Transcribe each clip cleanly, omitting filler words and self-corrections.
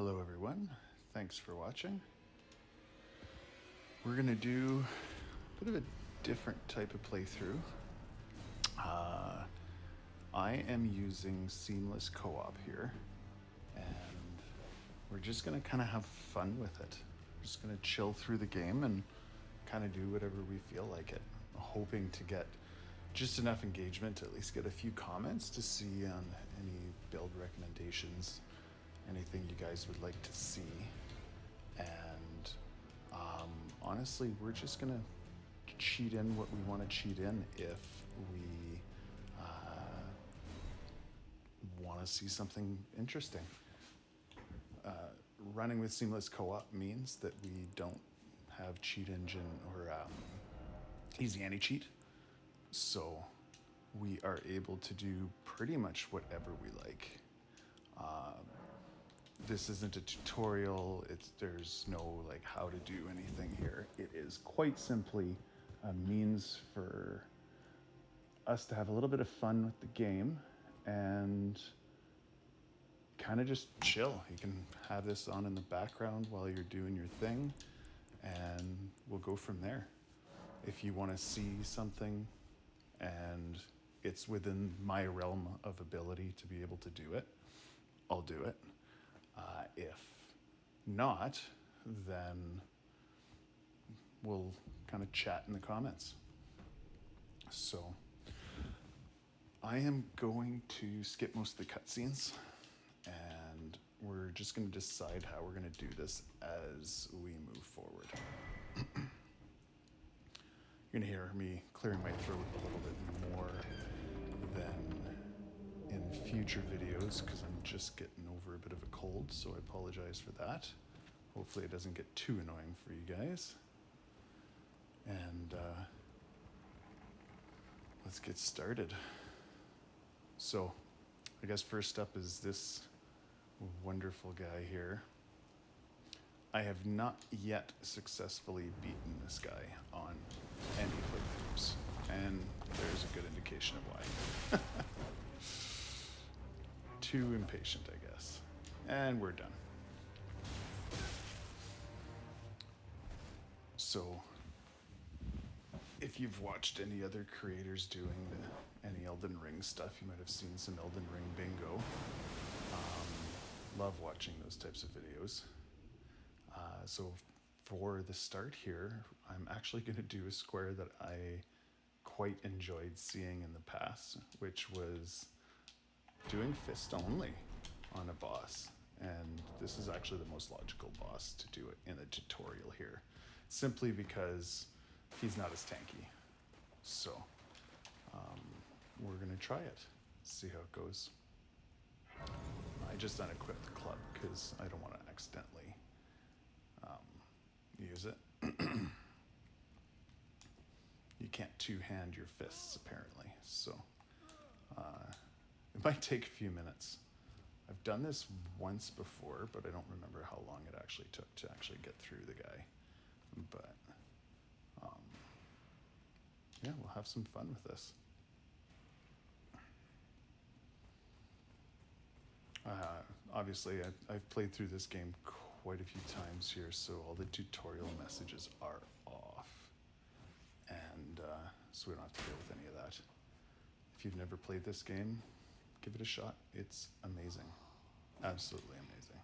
Hello everyone, thanks for watching. We're gonna do a bit of a different type of playthrough. I am using seamless co-op here, and we're just gonna kind of have fun with it. We're just gonna chill through the game and kind of do whatever we feel like it. I'm hoping to get just enough engagement to at least get a few comments to see on any build recommendations, anything you guys would like to see. And honestly, we're just gonna cheat in what we want to cheat in if we want to see something interesting. Running with seamless co-op means that we don't have cheat engine or easy anti-cheat, so we are able to do pretty much whatever we like. This isn't a tutorial. There's no like how to do anything here. It is quite simply a means for us to have a little bit of fun with the game and kind of just chill. You can have this on in the background while you're doing your thing, and we'll go from there. If you want to see something and it's within my realm of ability to be able to do it, I'll do it. If not, then we'll kind of chat in the comments. So I am going to skip most of the cutscenes, and we're just going to decide how we're going to do this as we move forward. You're going to hear me clearing my throat a little bit more than in future videos because I'm just getting over a bit of a cold, so I apologize for that. Hopefully it doesn't get too annoying for you guys. And let's get started. So I guess first up is this wonderful guy here. I have not yet successfully beaten this guy on any playthroughs, and there's a good indication of why. Too impatient, I guess. And we're done. So, if you've watched any other creators doing any Elden Ring stuff, you might have seen some Elden Ring bingo. Love watching those types of videos. So for the start here, I'm actually going to do a square that I quite enjoyed seeing in the past, which was doing fist only on a boss. And this is actually the most logical boss to do it in a tutorial here, simply because he's not as tanky. So we're gonna try it, see how it goes. I just unequipped the club because I don't want to accidentally use it. You can't two-hand your fists apparently, so it might take a few minutes. I've done this once before, but I don't remember how long it actually took to actually get through the guy. But yeah, we'll have some fun with this. Obviously, I've played through this game quite a few times here, so all the tutorial messages are off. And so we don't have to deal with any of that. If you've never played this game, give it a shot. It's amazing. Absolutely amazing.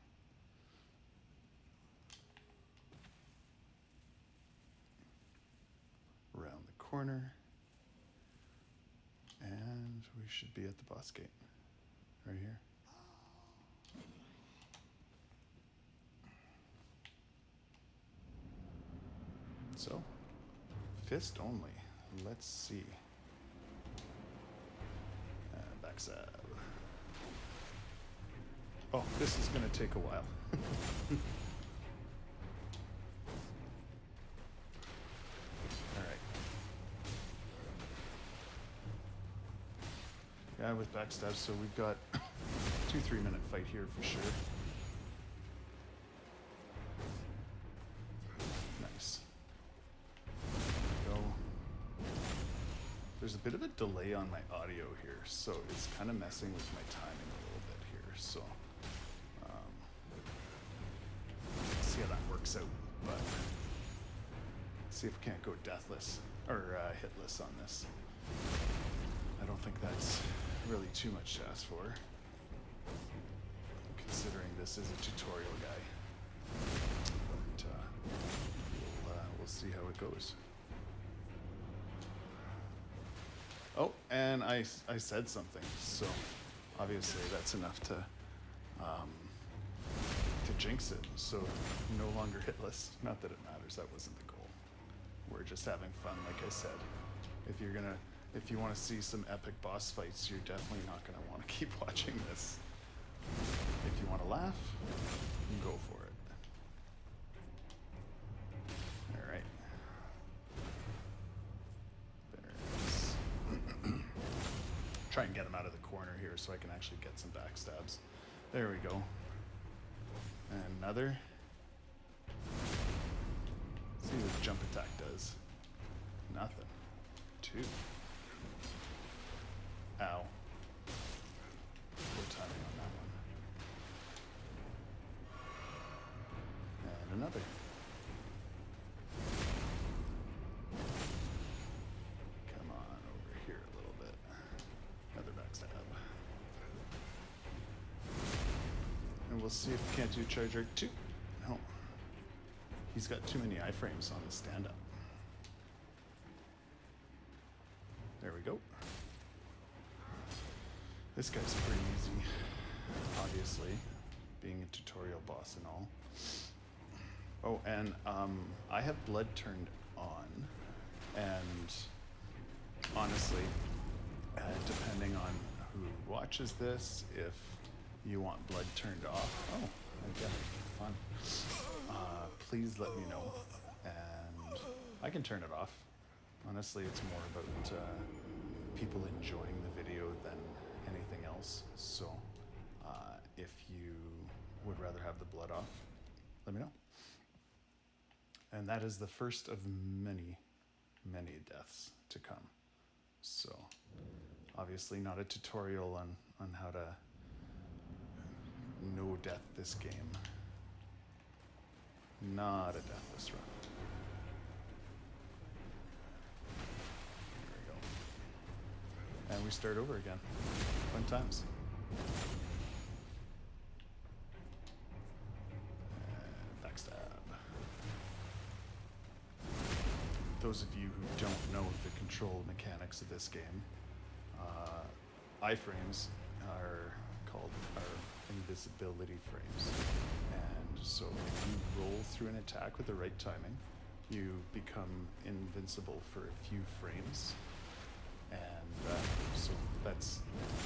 Around the corner. And we should be at the boss gate. Right here. So, fist only. Let's see. Backstab. Oh, this is going to take a while. Alright. Yeah, with backstab, so we've got 2-3 minute fight here for sure. Nice. Go. There's a bit of a delay on my audio here, so it's kind of messing with my timing a little bit here. So works out, but see if we can't go deathless or hitless on this. I don't think that's really too much to ask for, considering this is a tutorial guy. But we'll see how it goes. Oh, and I said something, so obviously that's enough to jinx it. So no longer hitless. Not that it matters. That wasn't the goal. We're just having fun, like I said. If you want to see some epic boss fights, you're definitely not going to want to keep watching this. If you want to laugh, go for it. All right. There it is. Try and get him out of the corner here so I can actually get some backstabs. There we go. And another. See what the jump attack does. Nothing. 2. Ow. Poor timing on that one. And another. Come on over here a little bit. Another backstab. And we'll see if we can't do charge arc 2. No. He's got too many iframes on the stand-up. There we go. This guy's pretty easy, obviously, being a tutorial boss and all. Oh, and I have blood turned on, and honestly, depending on who watches this, if you want blood turned off, oh, again, fun. Please let me know, and I can turn it off. Honestly, it's more about people enjoying the video than anything else. So if you would rather have the blood off, let me know. And that is the first of many, many deaths to come. So obviously not a tutorial on how to no death this game. Not a deathless run. There we go. And we start over again. Fun times. And backstab. Those of you who don't know the control mechanics of this game, iframes are called invisibility frames. And so if you roll through an attack with the right timing, you become invincible for a few frames. And so that's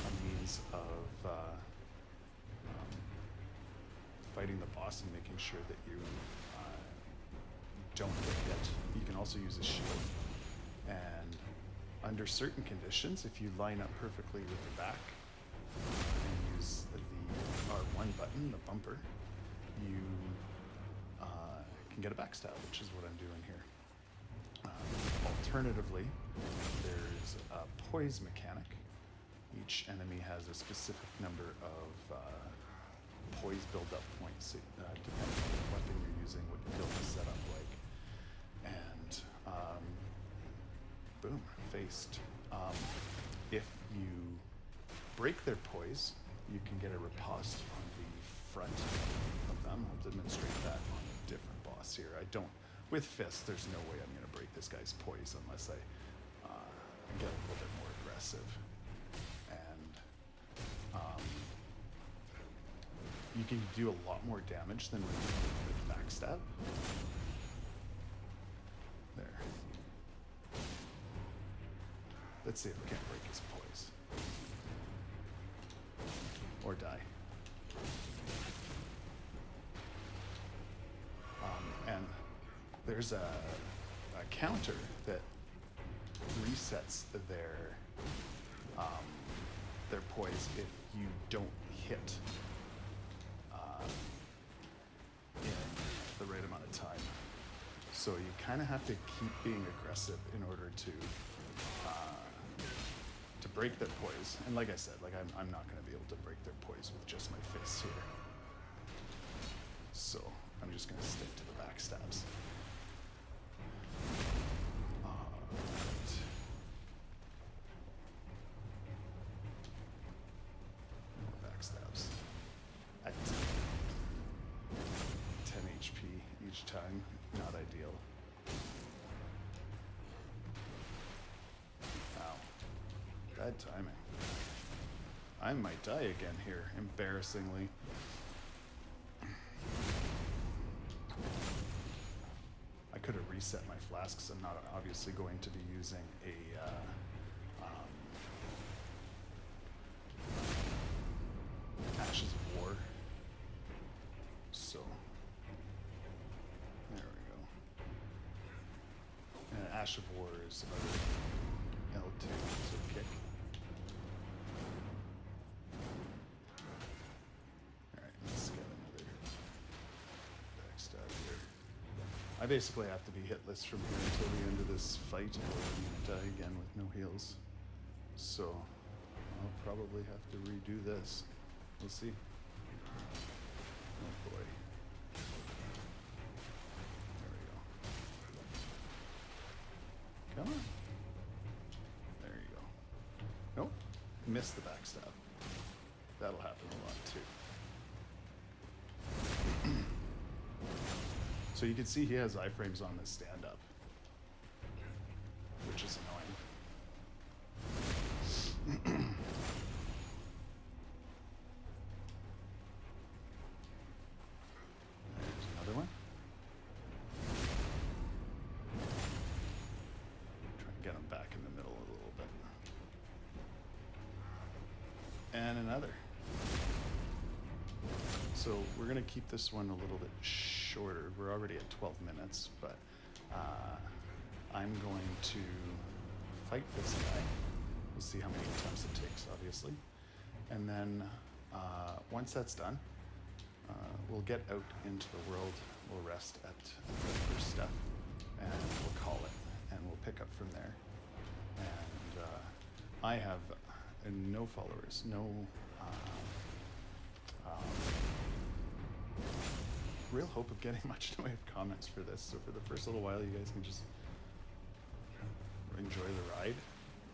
a means of fighting the boss and making sure that you don't get hit. You can also use a shield. And under certain conditions, if you line up perfectly with the back and use the R1 button, the bumper, you can get a backstab, which is what I'm doing here. Alternatively, there's a poise mechanic. Each enemy has a specific number of poise build-up points, depending on what weapon you're using, what your build is set up like. And boom, faced. If you break their poise, you can get a riposte on the front of them. I'll demonstrate that on a different boss here. With fists, there's no way I'm going to break this guy's poise unless I get a little bit more aggressive. And you can do a lot more damage than with backstab. There. Let's see if we can't break his poise. Or die. And there's a counter that resets their poise if you don't hit in the right amount of time. So you kind of have to keep being aggressive in order to break their poise. And like I said, I'm not going to be able to break their poise with just my fists here. So I'm just going to stick to the backstab. backstabs. Backstabs at 10 HP each time. Not ideal. Ow. Bad timing. I might die again here, embarrassingly. I could have reset my flasks. I'm not obviously going to be using a Ashes of War. So, there we go. And Ash of War is L2, so kick. Alright, let's get another backstab here. I basically have to be hitless from here until the end of this fight, or I'm gonna die again with no heals. So, I'll probably have to redo this. We'll see. Oh boy. There we go. Come on. There you go. Nope. Missed the backstab. That'll happen a lot too. So you can see he has iframes on this stand up, which is annoying. And another. So we're gonna keep this one a little bit shorter. We're already at 12 minutes, but I'm going to fight this guy. We'll see how many attempts it takes, obviously. And then once that's done, we'll get out into the world. We'll rest at the first step, and we'll call it, and we'll pick up from there. And I have no followers, no real hope of getting much in the way of comments for this. So for the first little while, you guys can just enjoy the ride,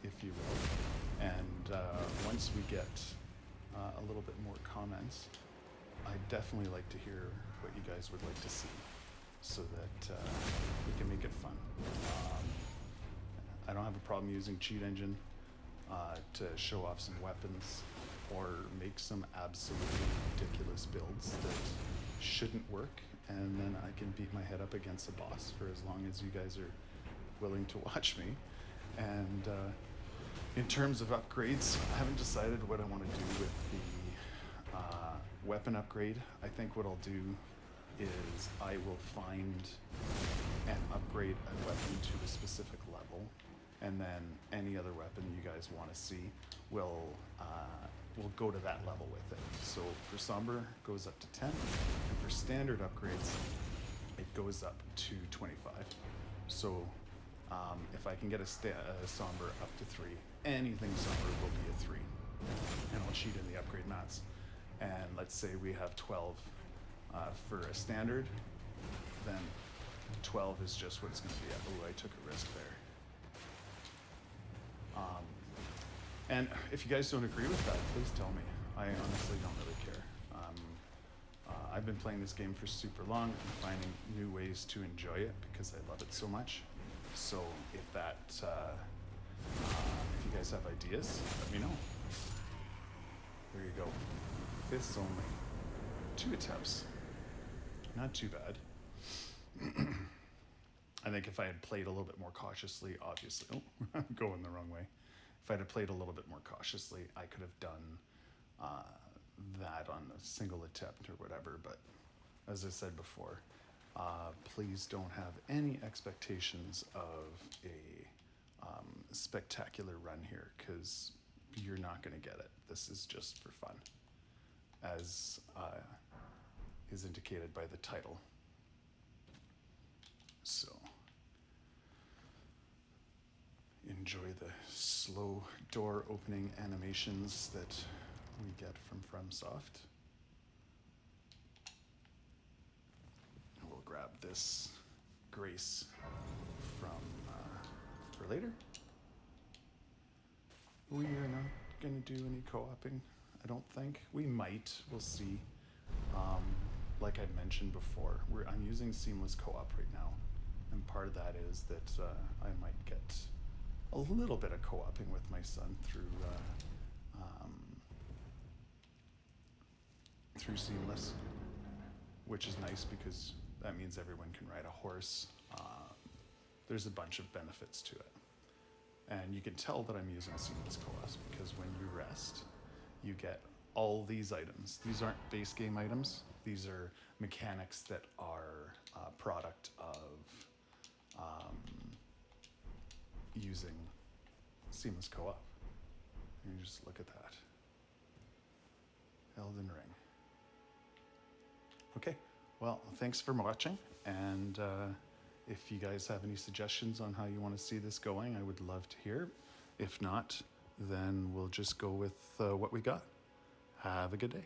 if you will. And once we get a little bit more comments, I'd definitely like to hear what you guys would like to see, so that we can make it fun. I don't have a problem using Cheat Engine to show off some weapons or make some absolutely ridiculous builds that shouldn't work, and then I can beat my head up against a boss for as long as you guys are willing to watch me. And in terms of upgrades, I haven't decided what I want to do with the weapon upgrade. I think what I'll do is I will find and upgrade a weapon to a specific level, and then any other weapon you guys want to see will go to that level with it. So for Somber, it goes up to 10, and for standard upgrades, it goes up to 25. So if I can get a Somber up to 3, anything Somber will be a 3. And I'll cheat in the upgrade mats. And let's say we have 12 for a standard, then 12 is just what it's going to be at. Oh, I took a risk there. And if you guys don't agree with that, please tell me. I honestly don't really care. I've been playing this game for super long and finding new ways to enjoy it because I love it so much. So if that, if you guys have ideas, let me know. There you go. Fists only. 2 attempts. Not too bad. I think if I had played a little bit more cautiously, obviously, oh, I'm going the wrong way. If I had played a little bit more cautiously, I could have done that on a single attempt or whatever. But as I said before, please don't have any expectations of a spectacular run here, because you're not going to get it. This is just for fun, as is indicated by the title. So enjoy the slow door opening animations that we get from FromSoft. We'll grab this grace from for later. We are not going to do any co-oping, I don't think. We might, we'll see. Like I mentioned before, I'm using seamless co-op right now, and part of that is that I might get a little bit of co-oping with my son through seamless, which is nice because that means everyone can ride a horse. There's a bunch of benefits to it. And you can tell that I'm using seamless co-op because when you rest, you get all these items. These aren't base game items. These are mechanics that are a product of using seamless co-op. You just look at that. Elden Ring. Okay, well, thanks for watching, and if you guys have any suggestions on how you want to see this going, I would love to hear. If not, then we'll just go with what we got. Have a good day.